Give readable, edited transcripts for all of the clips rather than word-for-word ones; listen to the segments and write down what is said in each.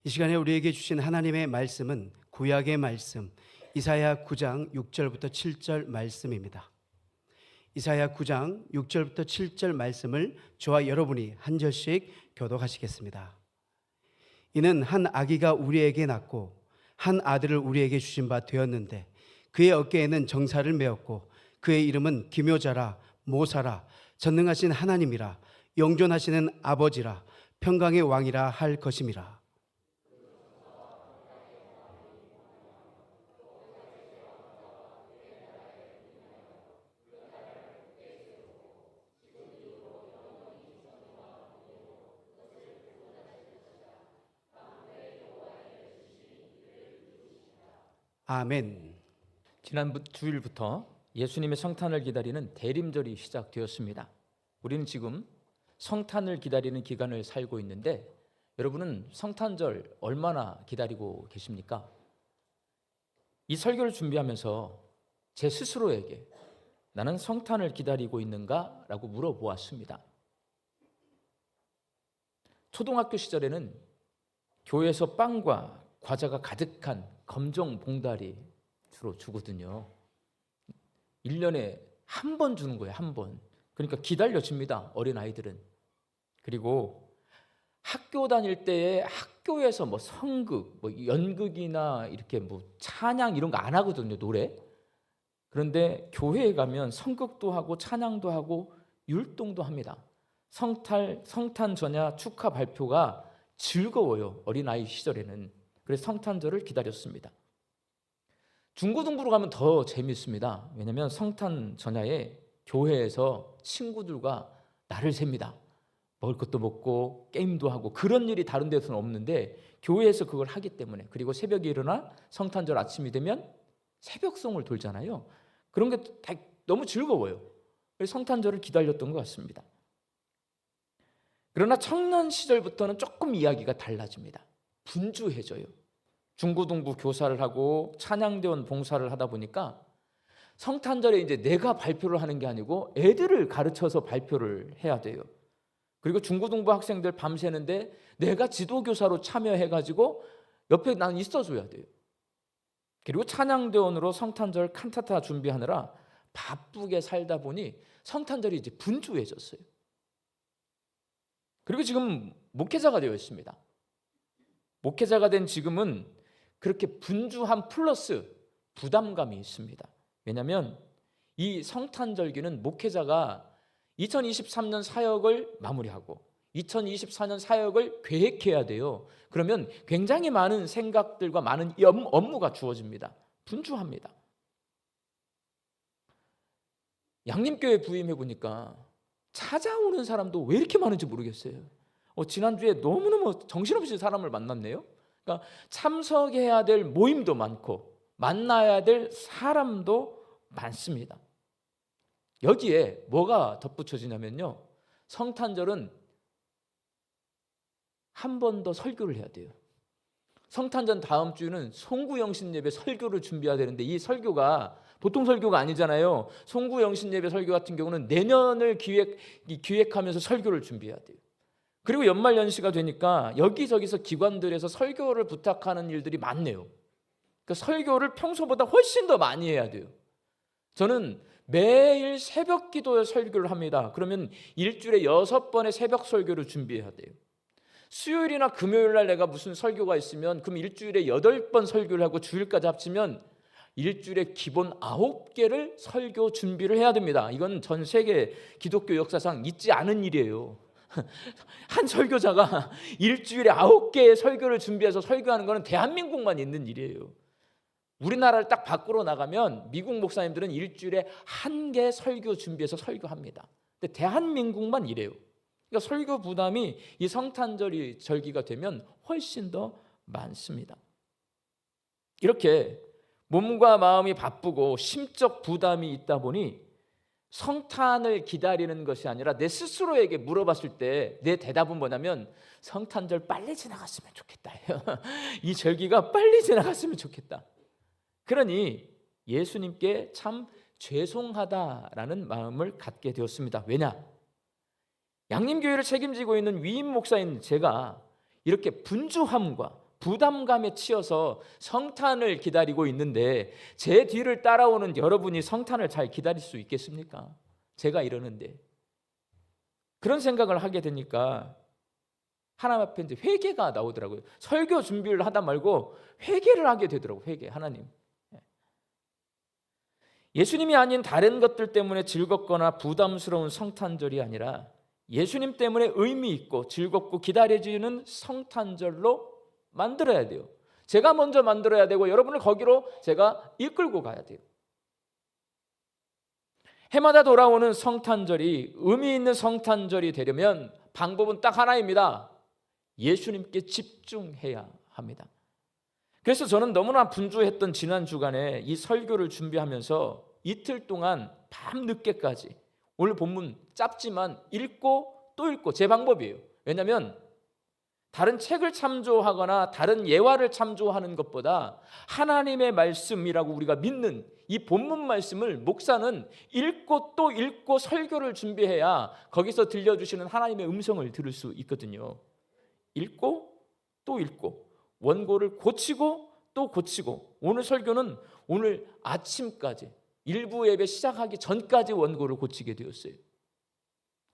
이 시간에 우리에게 주신 하나님의 말씀은 구약의 말씀 이사야 9장 6절부터 7절 말씀입니다. 이사야 9장 6절부터 7절 말씀을 저와 여러분이 한 절씩 교독하시겠습니다. 이는 한 아기가 우리에게 낳고 한 아들을 우리에게 주신 바 되었는데 그의 어깨에는 정사를 메었고 그의 이름은 기묘자라 모사라 전능하신 하나님이라 영존하시는 아버지라 평강의 왕이라 할 것임이라. 아멘. 지난 주일부터 예수님의 성탄을 기다리는 대림절이 시작되었습니다. 우리는 지금 성탄을 기다리는 기간을 살고 있는데 여러분은 성탄절 얼마나 기다리고 계십니까? 이 설교를 준비하면서 제 스스로에게 나는 성탄을 기다리고 있는가? 라고 물어보았습니다. 초등학교 시절에는 교회에서 빵과 과자가 가득한 검정 봉다리 주로 주거든요. 1년에 한 번 주는 거예요, 한 번. 그러니까 기다려집니다, 어린아이들은. 그리고 학교 다닐 때에 학교에서 뭐 성극, 뭐 연극이나 이렇게 뭐 찬양 이런 거 안 하거든요, 노래. 그런데 교회에 가면 성극도 하고 찬양도 하고 율동도 합니다. 성탄 전야 축하 발표가 즐거워요, 어린아이 시절에는. 그래서 성탄절을 기다렸습니다. 중고등부로 가면 더 재미있습니다. 왜냐하면 성탄 전야에 교회에서 친구들과 날을 셉니다. 먹을 것도 먹고 게임도 하고 그런 일이 다른 데서는 없는데 교회에서 그걸 하기 때문에. 그리고 새벽에 일어나 성탄절 아침이 되면 새벽송을 돌잖아요. 그런 게 다 너무 즐거워요. 그래서 성탄절을 기다렸던 것 같습니다. 그러나 청년 시절부터는 조금 이야기가 달라집니다. 분주해져요. 중고등부 교사를 하고 찬양대원 봉사를 하다 보니까 성탄절에 이제 내가 발표를 하는 게 아니고 애들을 가르쳐서 발표를 해야 돼요. 그리고 중고등부 학생들 밤새는데 내가 지도교사로 참여해가지고 옆에 난 있어줘야 돼요. 그리고 찬양대원으로 성탄절 칸타타 준비하느라 바쁘게 살다 보니 성탄절이 이제 분주해졌어요. 그리고 지금 목회자가 되어 있습니다. 목회자가 된 지금은 그렇게 분주함 플러스 부담감이 있습니다. 왜냐하면 이 성탄절기는 목회자가 2023년 사역을 마무리하고 2024년 사역을 계획해야 돼요. 그러면 굉장히 많은 생각들과 많은 업무가 주어집니다. 분주합니다. 양림교회 부임해 보니까 찾아오는 사람도 왜 이렇게 많은지 모르겠어요. 지난주에 너무너무 정신없이 사람을 만났네요. 그러니까 참석해야 될 모임도 많고 만나야 될 사람도 많습니다. 여기에 뭐가 덧붙여지냐면요, 성탄절은 한 번 더 설교를 해야 돼요. 성탄절 다음 주는 송구영신예배 설교를 준비해야 되는데 이 설교가 보통 설교가 아니잖아요. 송구영신예배 설교 같은 경우는 내년을 기획하면서 설교를 준비해야 돼요. 그리고 연말연시가 되니까 여기저기서 기관들에서 설교를 부탁하는 일들이 많네요. 그러니까 설교를 평소보다 훨씬 더 많이 해야 돼요. 저는 매일 새벽 기도에 설교를 합니다. 그러면 일주일에 6번의 새벽 설교를 준비해야 돼요. 수요일이나 금요일 날 내가 무슨 설교가 있으면 그럼 일주일에 8번 설교를 하고 주일까지 합치면 일주일에 기본 9개를 설교 준비를 해야 됩니다. 이건 전 세계 기독교 역사상 있지 않은 일이에요. 한 설교자가 일주일에 9개의 설교를 준비해서 설교하는 것은 대한민국만 있는 일이에요. 우리나라를 딱 밖으로 나가면 미국 목사님들은 일주일에 1개 설교 준비해서 설교합니다. 근데 대한민국만 이래요. 그러니까 설교 부담이 이 성탄절이 절기가 되면 훨씬 더 많습니다. 이렇게 몸과 마음이 바쁘고 심적 부담이 있다 보니 성탄을 기다리는 것이 아니라 내 스스로에게 물어봤을 때 내 대답은 뭐냐면 성탄절 빨리 지나갔으면 좋겠다. 이 절기가 빨리 지나갔으면 좋겠다. 그러니 예수님께 참 죄송하다라는 마음을 갖게 되었습니다. 왜냐? 양림교회를 책임지고 있는 위임 목사인 제가 이렇게 분주함과 부담감에 치여서 성탄을 기다리고 있는데 제 뒤를 따라오는 여러분이 성탄을 잘 기다릴 수 있겠습니까? 제가 이러는데. 그런 생각을 하게 되니까 하나님 앞에 이제 회개가 나오더라고요. 설교 준비를 하다 말고 회개를 하게 되더라고요. 회개. 하나님. 예수님이 아닌 다른 것들 때문에 즐겁거나 부담스러운 성탄절이 아니라 예수님 때문에 의미 있고 즐겁고 기다려지는 성탄절로 만들어야 돼요. 제가 먼저 만들어야 되고 여러분을 거기로 제가 이끌고 가야 돼요. 해마다 돌아오는 성탄절이 의미 있는 성탄절이 되려면 방법은 딱 하나입니다. 예수님께 집중해야 합니다. 그래서 저는 너무나 분주했던 지난 주간에 이 설교를 준비하면서 이틀 동안 밤늦게까지 오늘 본문 짧지만 읽고 또 읽고 제 방법이에요. 왜냐하면 다른 책을 참조하거나 다른 예화를 참조하는 것보다 하나님의 말씀이라고 우리가 믿는 이 본문 말씀을 목사는 읽고 또 읽고 설교를 준비해야 거기서 들려주시는 하나님의 음성을 들을 수 있거든요. 읽고 또 읽고 원고를 고치고 또 고치고 오늘 설교는 오늘 아침까지 일부 예배 시작하기 전까지 원고를 고치게 되었어요.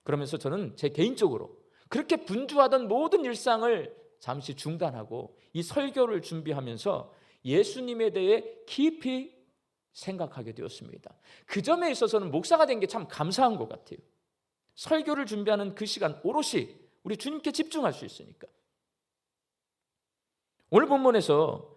그러면서 저는 제 개인적으로 그렇게 분주하던 모든 일상을 잠시 중단하고 이 설교를 준비하면서 예수님에 대해 깊이 생각하게 되었습니다. 그 점에 있어서는 목사가 된 게 참 감사한 것 같아요. 설교를 준비하는 그 시간 오롯이 우리 주님께 집중할 수 있으니까. 오늘 본문에서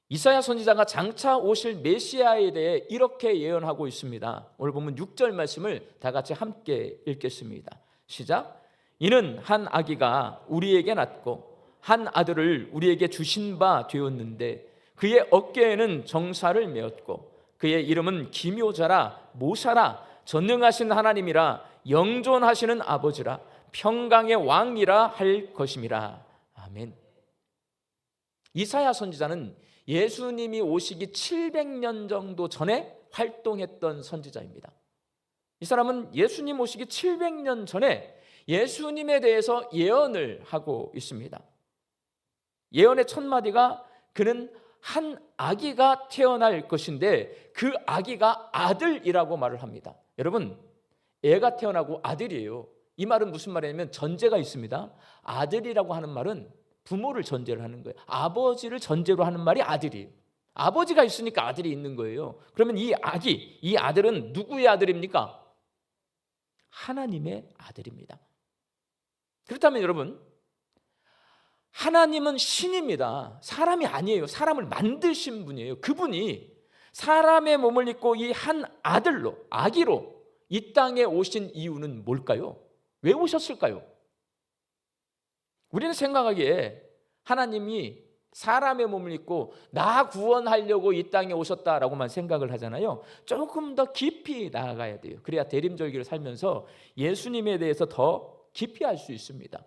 이사야 선지자가 장차 오실 메시아에 대해 이렇게 예언하고 있습니다. 오늘 본문 6절 말씀을 다 같이 함께 읽겠습니다. 시작. 이는 한 아기가 우리에게 낳고 한 아들을 우리에게 주신 바 되었는데 그의 어깨에는 정사를 메었고 그의 이름은 기묘자라 모사라 전능하신 하나님이라 영존하시는 아버지라 평강의 왕이라 할 것임이라. 아멘. 이사야 선지자는 예수님이 오시기 700년 정도 전에 활동했던 선지자입니다. 이 사람은 예수님 오시기 700년 전에 예수님에 대해서 예언을 하고 있습니다. 예언의 첫 마디가 그는 한 아기가 태어날 것인데 그 아기가 아들이라고 말을 합니다. 여러분, 애가 태어나고 아들이에요. 이 말은 무슨 말이냐면 전제가 있습니다. 아들이라고 하는 말은 부모를 전제로 하는 거예요. 아버지를 전제로 하는 말이 아들이에요. 아버지가 있으니까 아들이 있는 거예요. 그러면 이 아기, 이 아들은 누구의 아들입니까? 하나님의 아들입니다. 그렇다면 여러분, 하나님은 신입니다. 사람이 아니에요. 사람을 만드신 분이에요. 그분이 사람의 몸을 입고 이 한 아들로, 아기로 이 땅에 오신 이유는 뭘까요? 왜 오셨을까요? 우리는 생각하기에 하나님이 사람의 몸을 입고 나 구원하려고 이 땅에 오셨다라고만 생각을 하잖아요. 조금 더 깊이 나아가야 돼요. 그래야 대림절기를 살면서 예수님에 대해서 더 깊이 알 수 있습니다.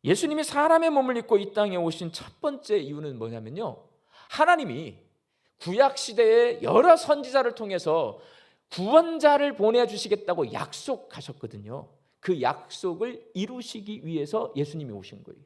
예수님이 사람의 몸을 입고 이 땅에 오신 첫 번째 이유는 뭐냐면요, 하나님이 구약시대에 여러 선지자를 통해서 구원자를 보내주시겠다고 약속하셨거든요. 그 약속을 이루시기 위해서 예수님이 오신 거예요.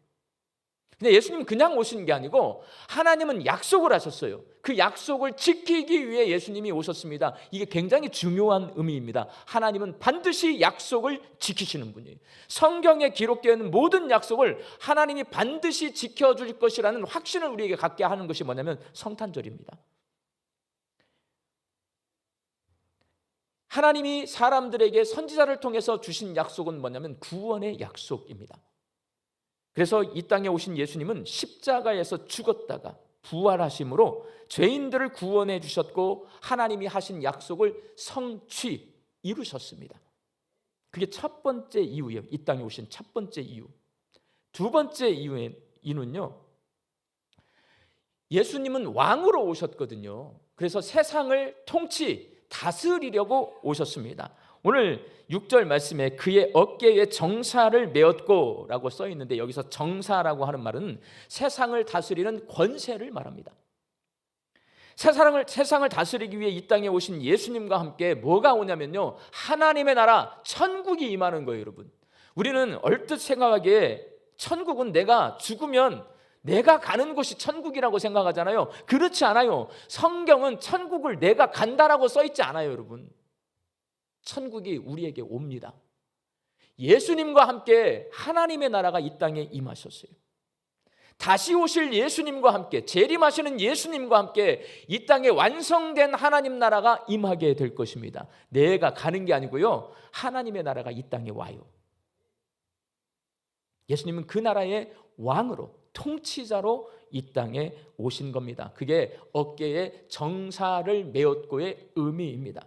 근데 예수님은 그냥 오신 게 아니고 하나님은 약속을 하셨어요. 그 약속을 지키기 위해 예수님이 오셨습니다. 이게 굉장히 중요한 의미입니다. 하나님은 반드시 약속을 지키시는 분이에요. 성경에 기록되어 있는 모든 약속을 하나님이 반드시 지켜줄 것이라는 확신을 우리에게 갖게 하는 것이 뭐냐면 성탄절입니다. 하나님이 사람들에게 선지자를 통해서 주신 약속은 뭐냐면 구원의 약속입니다. 그래서 이 땅에 오신 예수님은 십자가에서 죽었다가 부활하심으로 죄인들을 구원해 주셨고 하나님이 하신 약속을 성취 이루셨습니다. 그게 첫 번째 이유예요. 이 땅에 오신 첫 번째 이유. 두 번째 이유는요, 예수님은 왕으로 오셨거든요. 그래서 세상을 다스리려고 오셨습니다. 오늘 6절 말씀에 그의 어깨에 정사를 메었고 라고 써 있는데 여기서 정사라고 하는 말은 세상을 다스리는 권세를 말합니다. 세상을 다스리기 위해 이 땅에 오신 예수님과 함께 뭐가 오냐면요, 하나님의 나라 천국이 임하는 거예요. 여러분, 우리는 얼뜻 생각하기에 천국은 내가 죽으면 내가 가는 곳이 천국이라고 생각하잖아요. 그렇지 않아요. 성경은 천국을 내가 간다라고 써 있지 않아요, 여러분. 천국이 우리에게 옵니다. 예수님과 함께 하나님의 나라가 이 땅에 임하셨어요. 다시 오실 예수님과 함께, 재림하시는 예수님과 함께 이 땅에 완성된 하나님 나라가 임하게 될 것입니다. 내가 가는 게 아니고요, 하나님의 나라가 이 땅에 와요. 예수님은 그 나라의 왕으로, 통치자로 이 땅에 오신 겁니다. 그게 어깨에 정사를 메었고의 의미입니다.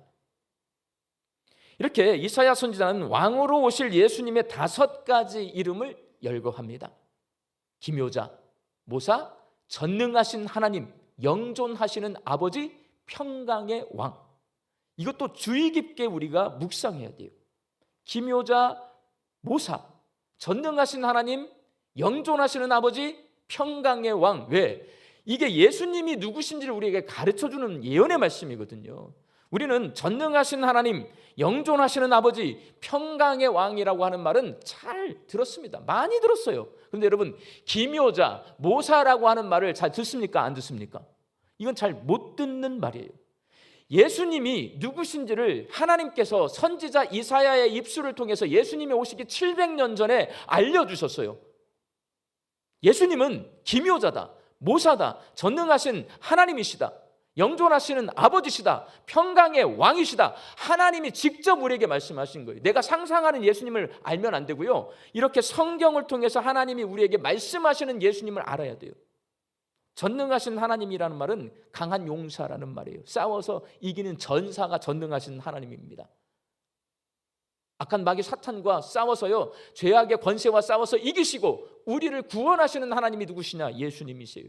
이렇게 이사야 선지자는 왕으로 오실 예수님의 5가지 이름을 열거합니다. 기묘자, 모사, 전능하신 하나님, 영존하시는 아버지, 평강의 왕. 이것도 주의 깊게 우리가 묵상해야 돼요. 기묘자, 모사, 전능하신 하나님, 영존하시는 아버지, 평강의 왕. 왜? 이게 예수님이 누구신지를 우리에게 가르쳐주는 예언의 말씀이거든요. 우리는 전능하신 하나님, 영존하시는 아버지, 평강의 왕이라고 하는 말은 잘 들었습니다. 많이 들었어요. 그런데 여러분, 기묘자, 모사라고 하는 말을 잘 듣습니까? 안 듣습니까? 이건 잘 못 듣는 말이에요. 예수님이 누구신지를 하나님께서 선지자 이사야의 입술을 통해서 예수님이 오시기 700년 전에 알려주셨어요. 예수님은 기묘자다, 모사다, 전능하신 하나님이시다, 영존하시는 아버지시다, 평강의 왕이시다. 하나님이 직접 우리에게 말씀하신 거예요. 내가 상상하는 예수님을 알면 안 되고요, 이렇게 성경을 통해서 하나님이 우리에게 말씀하시는 예수님을 알아야 돼요. 전능하신 하나님이라는 말은 강한 용사라는 말이에요. 싸워서 이기는 전사가 전능하신 하나님입니다. 악한 마귀 사탄과 싸워서요, 죄악의 권세와 싸워서 이기시고 우리를 구원하시는 하나님이 누구시냐? 예수님이세요.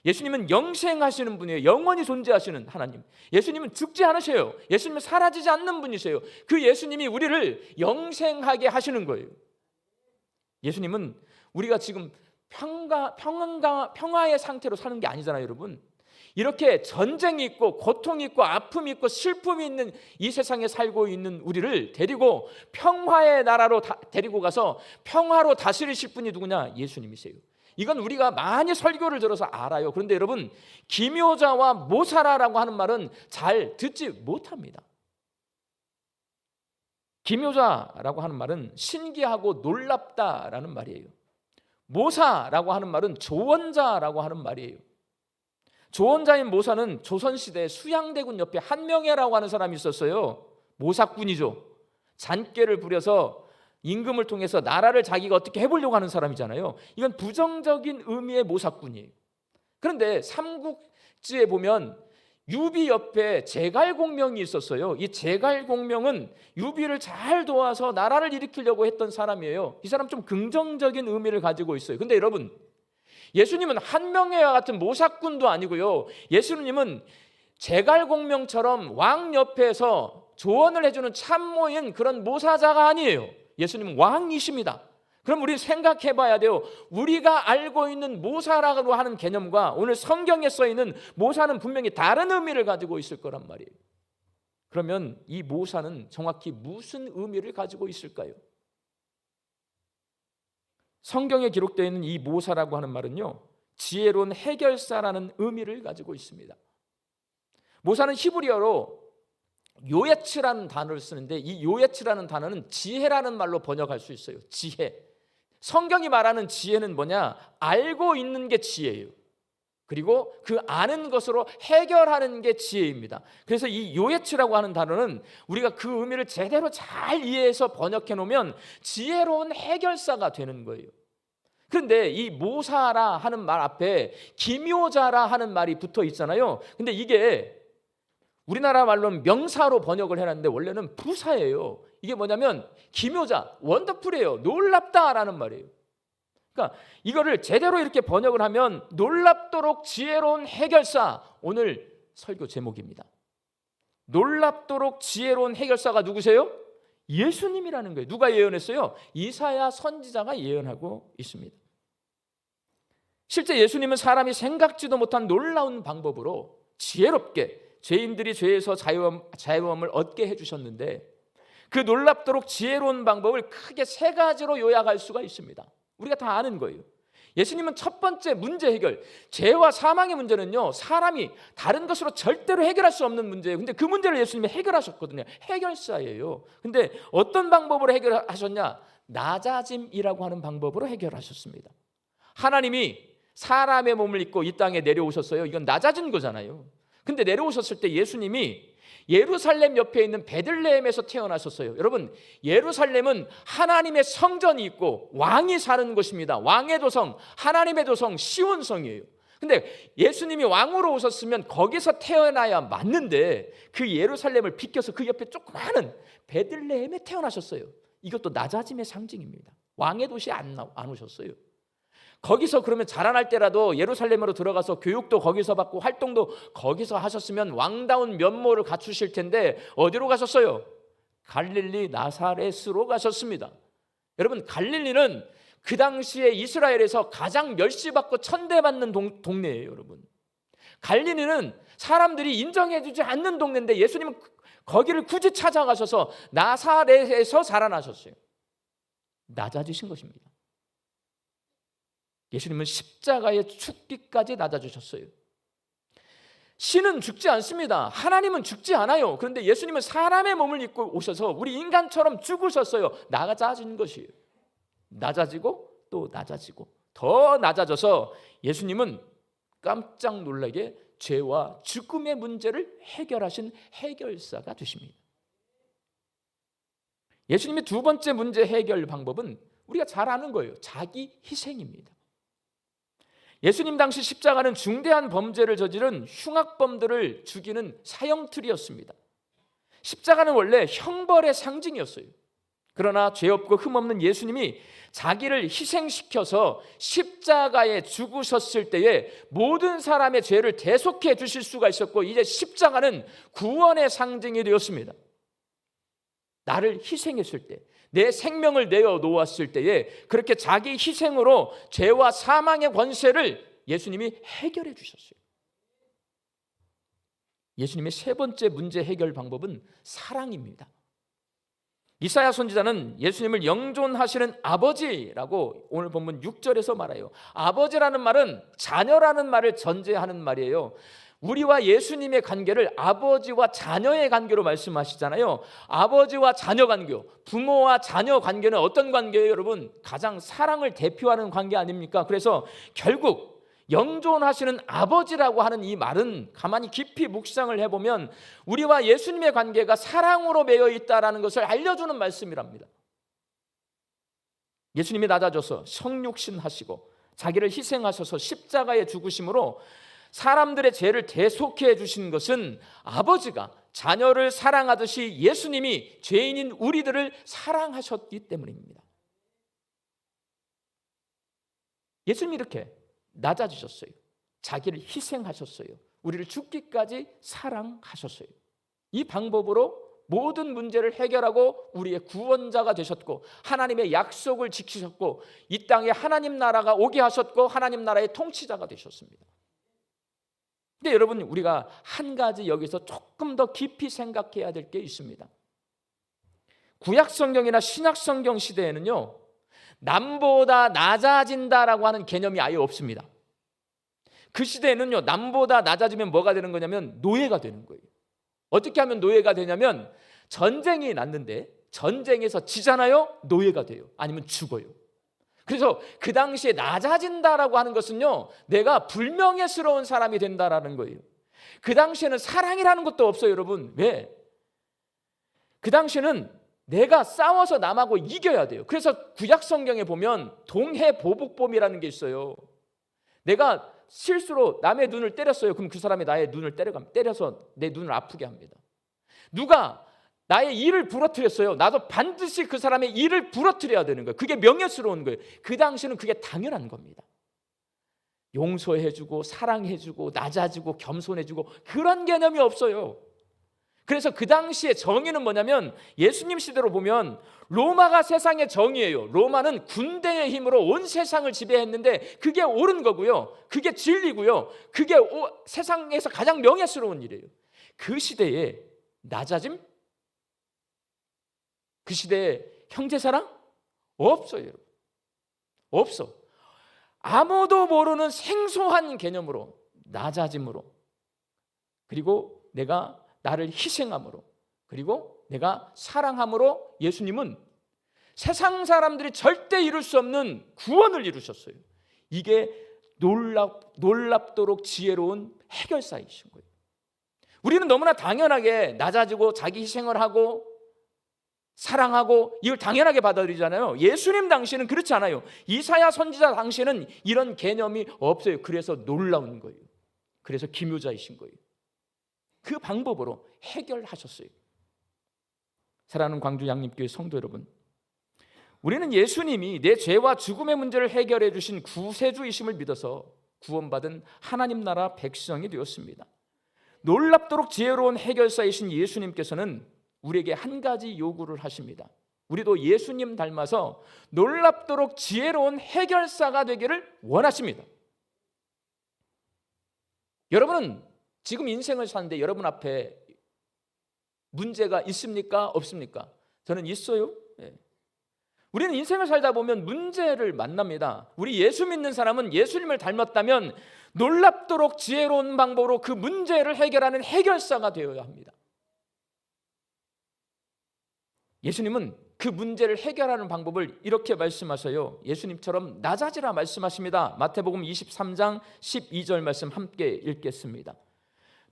예수님은 영생하시는 분이에요. 영원히 존재하시는 하나님. 예수님은 죽지 않으세요. 예수님은 사라지지 않는 분이세요. 그 예수님이 우리를 영생하게 하시는 거예요. 예수님은 우리가 지금 평화의 상태로 사는 게 아니잖아요, 여러분. 이렇게 전쟁이 있고 고통이 있고 아픔이 있고 슬픔이 있는 이 세상에 살고 있는 우리를 데리고 평화의 나라로 데리고 가서 평화로 다스리실 분이 누구냐? 예수님이세요. 이건 우리가 많이 설교를 들어서 알아요. 그런데 여러분, 기묘자와 모사라라고 하는 말은 잘 듣지 못합니다. 기묘자라고 하는 말은 신기하고 놀랍다라는 말이에요. 모사라고 하는 말은 조언자라고 하는 말이에요. 조언자인 모사는 조선시대 수양대군 옆에 한명회라고 하는 사람이 있었어요. 모사꾼이죠. 잔꾀를 부려서 임금을 통해서 나라를 자기가 어떻게 해보려고 하는 사람이잖아요. 이건 부정적인 의미의 모사꾼이에요. 그런데 삼국지에 보면 유비 옆에 제갈공명이 있었어요. 이 제갈공명은 유비를 잘 도와서 나라를 일으키려고 했던 사람이에요. 이 사람 좀 긍정적인 의미를 가지고 있어요. 근데 여러분, 예수님은 한명회와 같은 모사꾼도 아니고요, 예수님은 제갈공명처럼 왕 옆에서 조언을 해주는 참모인 그런 모사자가 아니에요. 예수님은 왕이십니다. 그럼 우리 생각해 봐야 돼요. 우리가 알고 있는 모사라고 하는 개념과 오늘 성경에 써 있는 모사는 분명히 다른 의미를 가지고 있을 거란 말이에요. 그러면 이 모사는 정확히 무슨 의미를 가지고 있을까요? 성경에 기록되어 있는 이 모사라고 하는 말은요, 지혜로운 해결사라는 의미를 가지고 있습니다. 모사는 히브리어로 요예츠라는 단어를 쓰는데, 이 요예츠라는 단어는 지혜라는 말로 번역할 수 있어요. 지혜. 성경이 말하는 지혜는 뭐냐? 알고 있는 게 지혜예요. 그리고 그 아는 것으로 해결하는 게 지혜입니다. 그래서 이 요예츠라고 하는 단어는 우리가 그 의미를 제대로 잘 이해해서 번역해 놓으면 지혜로운 해결사가 되는 거예요. 그런데 이 모사라 하는 말 앞에 기묘자라 하는 말이 붙어 있잖아요. 근데 이게 우리나라 말로는 명사로 번역을 해놨는데 원래는 부사예요. 이게 뭐냐면 기묘자, 원더풀이에요. 놀랍다라는 말이에요. 그러니까 이거를 제대로 이렇게 번역을 하면 놀랍도록 지혜로운 해결사, 오늘 설교 제목입니다. 놀랍도록 지혜로운 해결사가 누구세요? 예수님이라는 거예요. 누가 예언했어요? 이사야 선지자가 예언하고 있습니다. 실제 예수님은 사람이 생각지도 못한 놀라운 방법으로 지혜롭게 죄인들이 죄에서 자유함을 얻게 해주셨는데, 그 놀랍도록 지혜로운 방법을 크게 3가지로 요약할 수가 있습니다. 우리가 다 아는 거예요. 예수님은 첫 번째 문제 해결, 죄와 사망의 문제는요, 사람이 다른 것으로 절대로 해결할 수 없는 문제예요. 근데 그 문제를 예수님이 해결하셨거든요. 해결사예요. 근데 어떤 방법으로 해결하셨냐? 낮아짐이라고 하는 방법으로 해결하셨습니다. 하나님이 사람의 몸을 입고 이 땅에 내려오셨어요. 이건 낮아진 거잖아요. 근데 내려오셨을 때 예수님이 예루살렘 옆에 있는 베들레헴에서 태어나셨어요. 여러분, 예루살렘은 하나님의 성전이 있고 왕이 사는 곳입니다. 왕의 도성, 하나님의 도성, 시온 성이에요. 근데 예수님이 왕으로 오셨으면 거기서 태어나야 맞는데 그 예루살렘을 비껴서 그 옆에 조그마한 베들레헴에 태어나셨어요. 이것도 낮아짐의 상징입니다. 왕의 도시에 안 오셨어요. 거기서 그러면 자라날 때라도 예루살렘으로 들어가서 교육도 거기서 받고 활동도 거기서 하셨으면 왕다운 면모를 갖추실 텐데 어디로 가셨어요? 갈릴리 나사렛으로 가셨습니다. 여러분, 갈릴리는 그 당시에 이스라엘에서 가장 멸시받고 천대받는 동네예요. 여러분, 갈릴리는 사람들이 인정해주지 않는 동네인데 예수님은 거기를 굳이 찾아가셔서 나사렛에서 자라나셨어요. 낮아지신 것입니다. 예수님은 십자가에 죽기까지 낮아지셨어요. 신은 죽지 않습니다. 하나님은 죽지 않아요. 그런데 예수님은 사람의 몸을 입고 오셔서 우리 인간처럼 죽으셨어요. 낮아진 것이에요. 낮아지고 또 낮아지고 더 낮아져서 예수님은 깜짝 놀라게 죄와 죽음의 문제를 해결하신 해결사가 되십니다. 예수님의 두 번째 문제 해결 방법은 우리가 잘 아는 거예요. 자기 희생입니다. 예수님 당시 십자가는 중대한 범죄를 저지른 흉악범들을 죽이는 사형틀이었습니다. 십자가는 원래 형벌의 상징이었어요. 그러나 죄 없고 흠 없는 예수님이 자기를 희생시켜서 십자가에 죽으셨을 때에 모든 사람의 죄를 대속해 주실 수가 있었고, 이제 십자가는 구원의 상징이 되었습니다. 나를 희생했을 때, 내 생명을 내어 놓았을 때에 그렇게 자기 희생으로 죄와 사망의 권세를 예수님이 해결해 주셨어요. 예수님의 세 번째 문제 해결 방법은 사랑입니다. 이사야 선지자는 예수님을 영존하시는 아버지라고 오늘 본문 6절에서 말해요. 아버지라는 말은 자녀라는 말을 전제하는 말이에요. 우리와 예수님의 관계를 아버지와 자녀의 관계로 말씀하시잖아요. 아버지와 자녀 관계, 부모와 자녀 관계는 어떤 관계예요, 여러분? 가장 사랑을 대표하는 관계 아닙니까? 그래서 결국 영존하시는 아버지라고 하는 이 말은 가만히 깊이 묵상을 해보면 우리와 예수님의 관계가 사랑으로 매여 있다는 것을 알려주는 말씀이랍니다. 예수님이 낮아져서 성육신 하시고 자기를 희생하셔서 십자가에 죽으심으로 사람들의 죄를 대속해 주신 것은 아버지가 자녀를 사랑하듯이 예수님이 죄인인 우리들을 사랑하셨기 때문입니다. 예수님이 이렇게 낮아지셨어요. 자기를 희생하셨어요. 우리를 죽기까지 사랑하셨어요. 이 방법으로 모든 문제를 해결하고 우리의 구원자가 되셨고 하나님의 약속을 지키셨고 이 땅에 하나님 나라가 오게 하셨고 하나님 나라의 통치자가 되셨습니다. 근데 여러분, 우리가 한 가지 여기서 조금 더 깊이 생각해야 될 게 있습니다. 구약 성경이나 신약 성경 시대에는요, 남보다 낮아진다라고 하는 개념이 아예 없습니다. 그 시대에는요, 남보다 낮아지면 뭐가 되는 거냐면 노예가 되는 거예요. 어떻게 하면 노예가 되냐면 전쟁이 났는데 전쟁에서 지잖아요, 노예가 돼요. 아니면 죽어요. 그래서 그 당시에 낮아진다라고 하는 것은요, 내가 불명예스러운 사람이 된다라는 거예요. 그 당시에는 사랑이라는 것도 없어요, 여러분. 왜? 그 당시에는 내가 싸워서 남하고 이겨야 돼요. 그래서 구약 성경에 보면 동해보복범이라는 게 있어요. 내가 실수로 남의 눈을 때렸어요. 그럼 그 사람이 나의 눈을 때려서 내 눈을 아프게 합니다. 누가 나의 이를 부러뜨렸어요. 나도 반드시 그 사람의 이를 부러뜨려야 되는 거예요. 그게 명예스러운 거예요. 그 당시는 그게 당연한 겁니다. 용서해주고 사랑해주고 낮아지고 겸손해주고 그런 개념이 없어요. 그래서 그 당시의 정의는 뭐냐면 예수님 시대로 보면 로마가 세상의 정의예요. 로마는 군대의 힘으로 온 세상을 지배했는데 그게 옳은 거고요. 그게 진리고요. 그게 세상에서 가장 명예스러운 일이에요. 그 시대에 낮아짐? 그 시대에 형제사랑? 없어요, 여러분. 없어. 아무도 모르는 생소한 개념으로, 낮아짐으로, 그리고 내가 나를 희생함으로, 그리고 내가 사랑함으로 예수님은 세상 사람들이 절대 이룰 수 없는 구원을 이루셨어요. 이게 놀랍도록 지혜로운 해결사이신 거예요. 우리는 너무나 당연하게 낮아지고 자기 희생을 하고 사랑하고 이걸 당연하게 받아들이잖아요. 예수님 당시에는 그렇지 않아요. 이사야 선지자 당시에는 이런 개념이 없어요. 그래서 놀라운 거예요. 그래서 기묘자이신 거예요. 그 방법으로 해결하셨어요. 사랑하는 광주 양림교회 성도 여러분, 우리는 예수님이 내 죄와 죽음의 문제를 해결해 주신 구세주이심을 믿어서 구원받은 하나님 나라 백성이 되었습니다. 놀랍도록 지혜로운 해결사이신 예수님께서는 우리에게 한 가지 요구를 하십니다. 우리도 예수님 닮아서 놀랍도록 지혜로운 해결사가 되기를 원하십니다. 여러분은 지금 인생을 사는데 여러분 앞에 문제가 있습니까? 없습니까? 저는 있어요. 네. 우리는 인생을 살다 보면 문제를 만납니다. 우리 예수 믿는 사람은 예수님을 닮았다면 놀랍도록 지혜로운 방법으로 그 문제를 해결하는 해결사가 되어야 합니다. 예수님은 그 문제를 해결하는 방법을 이렇게 말씀하셔요. 예수님처럼 낮아지라 말씀하십니다. 마태복음 23장 12절 말씀 함께 읽겠습니다.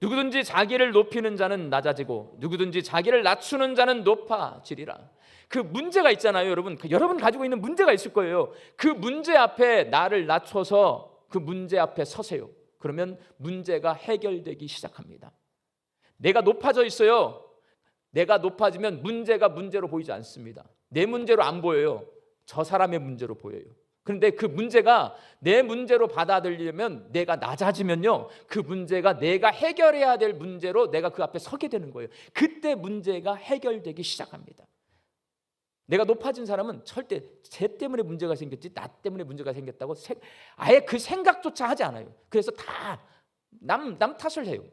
누구든지 자기를 높이는 자는 낮아지고 누구든지 자기를 낮추는 자는 높아지리라. 그 문제가 있잖아요, 여러분. 여러분 가지고 있는 문제가 있을 거예요. 그 문제 앞에 나를 낮춰서 그 문제 앞에 서세요. 그러면 문제가 해결되기 시작합니다. 내가 높아져 있어요. 내가 높아지면 문제가 문제로 보이지 않습니다. 내 문제로 안 보여요. 저 사람의 문제로 보여요. 그런데 그 문제가 내 문제로 받아들이려면 내가 낮아지면요, 그 문제가 내가 해결해야 될 문제로 내가 그 앞에 서게 되는 거예요. 그때 문제가 해결되기 시작합니다. 내가 높아진 사람은 절대 쟤 때문에 문제가 생겼지 나 때문에 문제가 생겼다고 아예 그 생각조차 하지 않아요. 그래서 다 남 탓을 해요.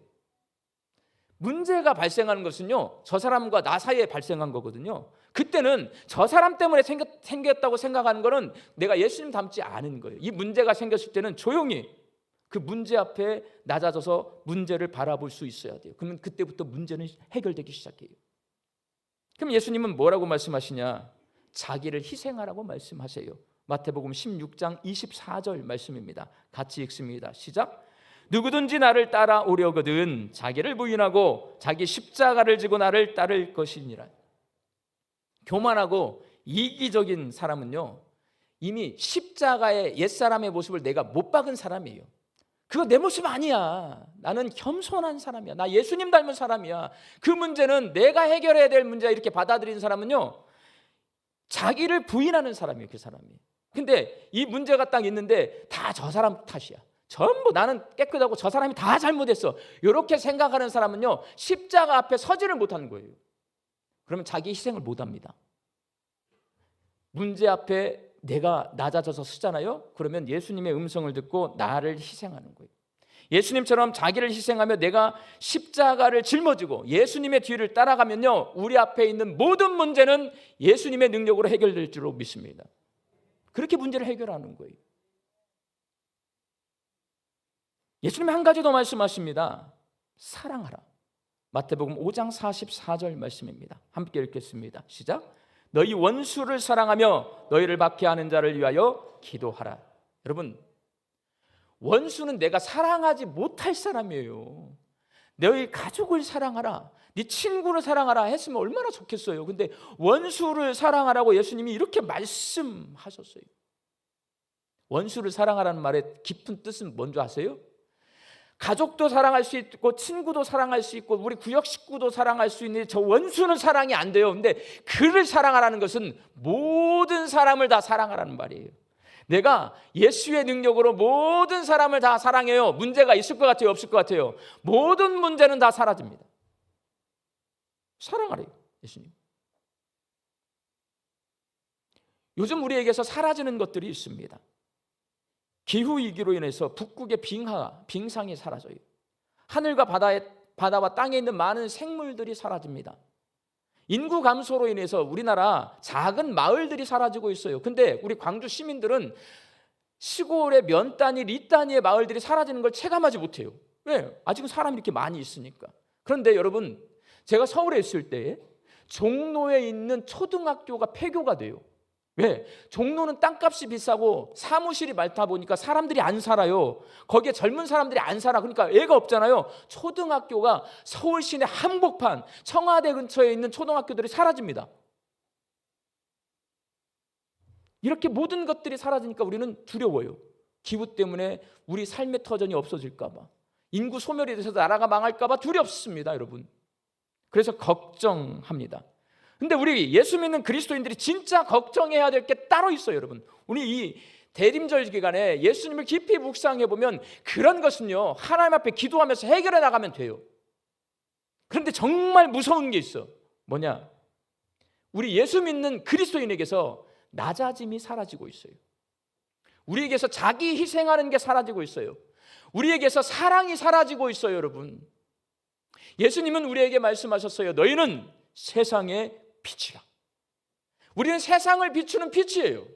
문제가 발생하는 것은요, 저 사람과 나 사이에 발생한 거거든요. 그때는 저 사람 때문에 생겼다고 생각하는 거는 내가 예수님 닮지 않은 거예요. 이 문제가 생겼을 때는 조용히 그 문제 앞에 낮아져서 문제를 바라볼 수 있어야 돼요. 그러면 그때부터 문제는 해결되기 시작해요. 그럼 예수님은 뭐라고 말씀하시냐? 자기를 희생하라고 말씀하세요. 마태복음 16장 24절 말씀입니다. 같이 읽습니다. 시작. 누구든지 나를 따라오려거든 자기를 부인하고 자기 십자가를 지고 나를 따를 것이니라. 교만하고 이기적인 사람은요, 이미 십자가의 옛사람의 모습을 내가 못 박은 사람이에요. 그거 내 모습 아니야. 나는 겸손한 사람이야. 나 예수님 닮은 사람이야. 그 문제는 내가 해결해야 될 문제야. 이렇게 받아들이는 사람은요, 자기를 부인하는 사람이에요. 그 사람이. 근데 이 문제가 딱 있는데 다 저 사람 탓이야. 전부 나는 깨끗하고 저 사람이 다 잘못했어. 이렇게 생각하는 사람은요, 십자가 앞에 서지를 못하는 거예요. 그러면 자기 희생을 못합니다. 문제 앞에 내가 낮아져서 서잖아요. 그러면 예수님의 음성을 듣고 나를 희생하는 거예요. 예수님처럼 자기를 희생하며 내가 십자가를 짊어지고 예수님의 뒤를 따라가면요, 우리 앞에 있는 모든 문제는 예수님의 능력으로 해결될 줄로 믿습니다. 그렇게 문제를 해결하는 거예요. 예수님이 한 가지 더 말씀하십니다. 사랑하라. 마태복음 5장 44절 말씀입니다. 함께 읽겠습니다. 시작. 너희 원수를 사랑하며 너희를 박해하는 자를 위하여 기도하라. 여러분, 원수는 내가 사랑하지 못할 사람이에요. 너희 가족을 사랑하라, 네 친구를 사랑하라 했으면 얼마나 좋겠어요. 근데 원수를 사랑하라고 예수님이 이렇게 말씀하셨어요. 원수를 사랑하라는 말의 깊은 뜻은 뭔지 아세요? 가족도 사랑할 수 있고 친구도 사랑할 수 있고 우리 구역 식구도 사랑할 수 있는데 저 원수는 사랑이 안 돼요. 근데 그를 사랑하라는 것은 모든 사람을 다 사랑하라는 말이에요. 내가 예수의 능력으로 모든 사람을 다 사랑해요. 문제가 있을 것 같아요? 없을 것 같아요? 모든 문제는 다 사라집니다. 사랑하래요, 예수님. 요즘 우리에게서 사라지는 것들이 있습니다. 기후위기로 인해서 북극의 빙상이 사라져요. 하늘과 바다와 땅에 있는 많은 생물들이 사라집니다. 인구 감소로 인해서 우리나라 작은 마을들이 사라지고 있어요. 근데 우리 광주 시민들은 시골의 면 단위, 리 단위의 마을들이 사라지는 걸 체감하지 못해요. 왜? 아직은 사람이 이렇게 많이 있으니까. 그런데 여러분, 제가 서울에 있을 때 종로에 있는 초등학교가 폐교가 돼요. 왜? 종로는 땅값이 비싸고 사무실이 많다 보니까 사람들이 안 살아요. 거기에 젊은 사람들이 안 살아. 그러니까 애가 없잖아요. 초등학교가 서울 시내 한복판, 청와대 근처에 있는 초등학교들이 사라집니다. 이렇게 모든 것들이 사라지니까 우리는 두려워요. 기후 때문에 우리 삶의 터전이 없어질까 봐, 인구 소멸이 돼서 나라가 망할까 봐 두렵습니다, 여러분. 그래서 걱정합니다. 근데 우리 예수 믿는 그리스도인들이 진짜 걱정해야 될 게 따로 있어요, 여러분. 우리 이 대림절 기간에 예수님을 깊이 묵상해 보면 그런 것은요, 하나님 앞에 기도하면서 해결해 나가면 돼요. 그런데 정말 무서운 게 있어. 뭐냐? 우리 예수 믿는 그리스도인에게서 낮아짐이 사라지고 있어요. 우리에게서 자기 희생하는 게 사라지고 있어요. 우리에게서 사랑이 사라지고 있어요, 여러분. 예수님은 우리에게 말씀하셨어요. 너희는 세상의 빛이라. 우리는 세상을 비추는 빛이에요.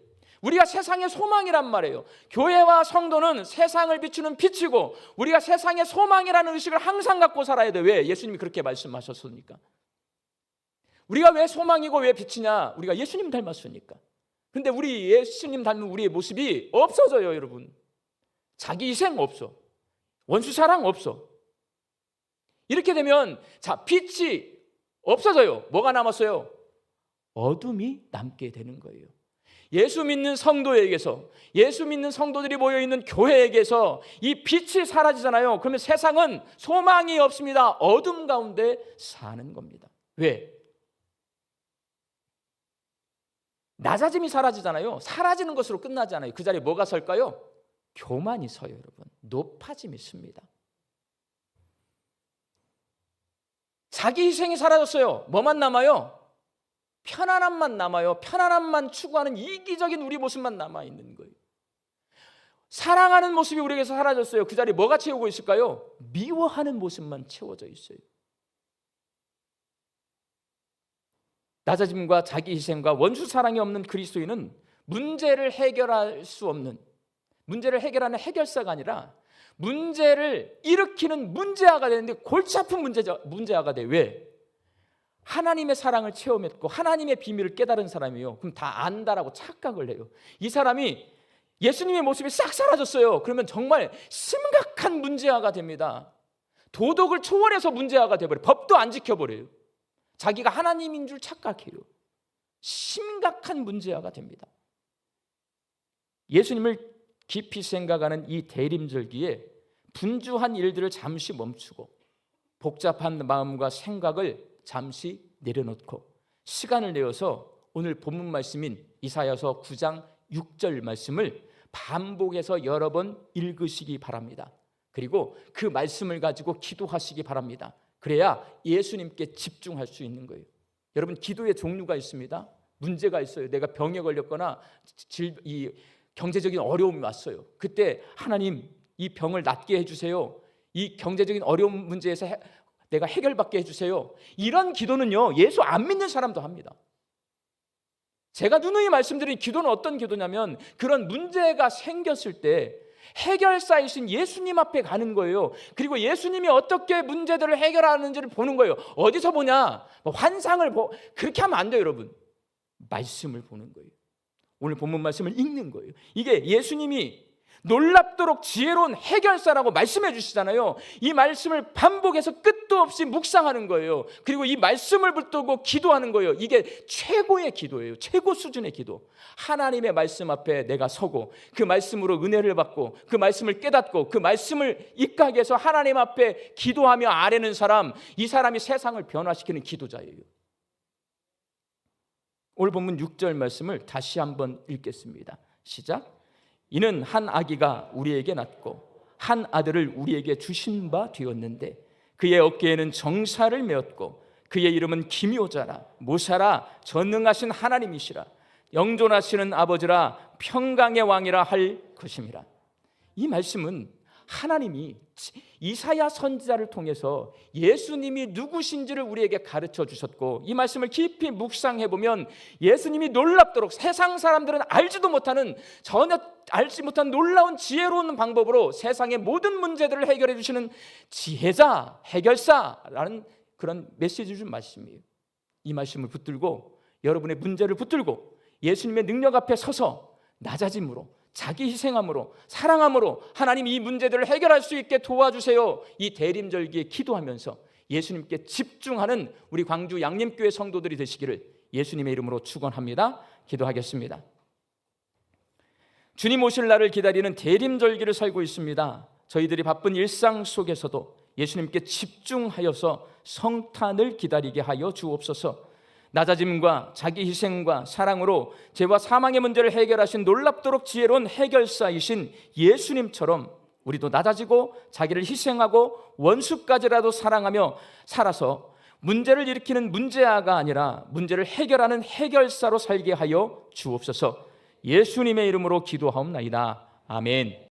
우리가 세상의 소망이란 말이에요. 교회와 성도는 세상을 비추는 빛이고 우리가 세상의 소망이라는 의식을 항상 갖고 살아야 돼요. 왜? 예수님이 그렇게 말씀하셨으니까. 우리가 왜 소망이고 왜 빛이냐? 우리가 예수님 닮았으니까. 근데 우리 예수님 닮은 우리의 모습이 없어져요, 여러분. 자기 희생 없어. 원수 사랑 없어. 이렇게 되면 자, 빛이 없어져요. 뭐가 남았어요? 어둠이 남게 되는 거예요. 예수 믿는 성도에게서, 예수 믿는 성도들이 모여있는 교회에게서 이 빛이 사라지잖아요. 그러면 세상은 소망이 없습니다. 어둠 가운데 사는 겁니다. 왜? 낮아짐이 사라지잖아요. 사라지는 것으로 끝나지 않아요. 그 자리에 뭐가 설까요? 교만이 서요, 여러분. 높아짐이 씁니다. 자기 희생이 사라졌어요. 뭐만 남아요? 편안함만 남아요. 편안함만 추구하는 이기적인 우리 모습만 남아있는 거예요. 사랑하는 모습이 우리에게서 사라졌어요. 그 자리에 뭐가 채우고 있을까요? 미워하는 모습만 채워져 있어요. 낮아짐과 자기 희생과 원수 사랑이 없는 그리스도인은 문제를 해결할 수 없는, 문제를 해결하는 해결사가 아니라 문제를 일으키는 문제아가 되는데 골치 아픈 문제아가 돼. 왜? 하나님의 사랑을 체험했고 하나님의 비밀을 깨달은 사람이에요. 그럼 다 안다라고 착각을 해요. 이 사람이 예수님의 모습이 싹 사라졌어요. 그러면 정말 심각한 문제아가 됩니다. 도덕을 초월해서 문제아가 돼버려요. 법도 안 지켜버려요. 자기가 하나님인 줄 착각해요. 심각한 문제아가 됩니다. 예수님을 깊이 생각하는 이 대림절기에 분주한 일들을 잠시 멈추고 복잡한 마음과 생각을 잠시 내려놓고 시간을 내어서 오늘 본문 말씀인 이사야서 9장 6절 말씀을 반복해서 여러 번 읽으시기 바랍니다. 그리고 그 말씀을 가지고 기도하시기 바랍니다. 그래야 예수님께 집중할 수 있는 거예요. 여러분, 기도의 종류가 있습니다. 문제가 있어요. 내가 병에 걸렸거나 이 경제적인 어려움이 왔어요. 그때 하나님, 이 병을 낫게 해주세요. 이 경제적인 어려운 문제에서 내가 해결받게 해주세요. 이런 기도는요, 예수 안 믿는 사람도 합니다. 제가 누누이 말씀드린 기도는 어떤 기도냐면 그런 문제가 생겼을 때 해결사이신 예수님 앞에 가는 거예요. 그리고 예수님이 어떻게 문제들을 해결하는지를 보는 거예요. 어디서 보냐? 환상을 그렇게 하면 안 돼요, 여러분. 말씀을 보는 거예요. 오늘 본문 말씀을 읽는 거예요. 이게 예수님이 놀랍도록 지혜로운 해결사라고 말씀해 주시잖아요. 이 말씀을 반복해서 끝도 없이 묵상하는 거예요. 그리고 이 말씀을 붙들고 기도하는 거예요. 이게 최고의 기도예요. 최고 수준의 기도. 하나님의 말씀 앞에 내가 서고 그 말씀으로 은혜를 받고 그 말씀을 깨닫고 그 말씀을 입각해서 하나님 앞에 기도하며 아뢰는 사람, 이 사람이 세상을 변화시키는 기도자예요. 오늘 본문 6절 말씀을 다시 한번 읽겠습니다. 시작. 이는 한 아기가 우리에게 낳고 한 아들을 우리에게 주신 바 되었는데 그의 어깨에는 정사를 메었고 그의 이름은 기묘자라 모사라 전능하신 하나님이시라 영존하시는 아버지라 평강의 왕이라 할 것임이라. 이 말씀은 하나님이 이사야 선지자를 통해서 예수님이 누구신지를 우리에게 가르쳐 주셨고, 이 말씀을 깊이 묵상해 보면 예수님이 놀랍도록 세상 사람들은 알지도 못하는, 전혀 알지 못한 놀라운 지혜로운 방법으로 세상의 모든 문제들을 해결해 주시는 지혜자, 해결사라는 그런 메시지를 준 말씀이에요. 이 말씀을 붙들고 여러분의 문제를 붙들고 예수님의 능력 앞에 서서 낮아짐으로, 자기 희생함으로, 사랑함으로 하나님 이 문제들을 해결할 수 있게 도와주세요. 이 대림절기에 기도하면서 예수님께 집중하는 우리 광주 양림교회 성도들이 되시기를 예수님의 이름으로 축원합니다. 기도하겠습니다. 주님 오실 날을 기다리는 대림절기를 살고 있습니다. 저희들이 바쁜 일상 속에서도 예수님께 집중하여서 성탄을 기다리게 하여 주옵소서. 낮아짐과 자기 희생과 사랑으로 죄와 사망의 문제를 해결하신 놀랍도록 지혜로운 해결사이신 예수님처럼 우리도 낮아지고 자기를 희생하고 원수까지라도 사랑하며 살아서 문제를 일으키는 문제아가 아니라 문제를 해결하는 해결사로 살게 하여 주옵소서. 예수님의 이름으로 기도하옵나이다. 아멘.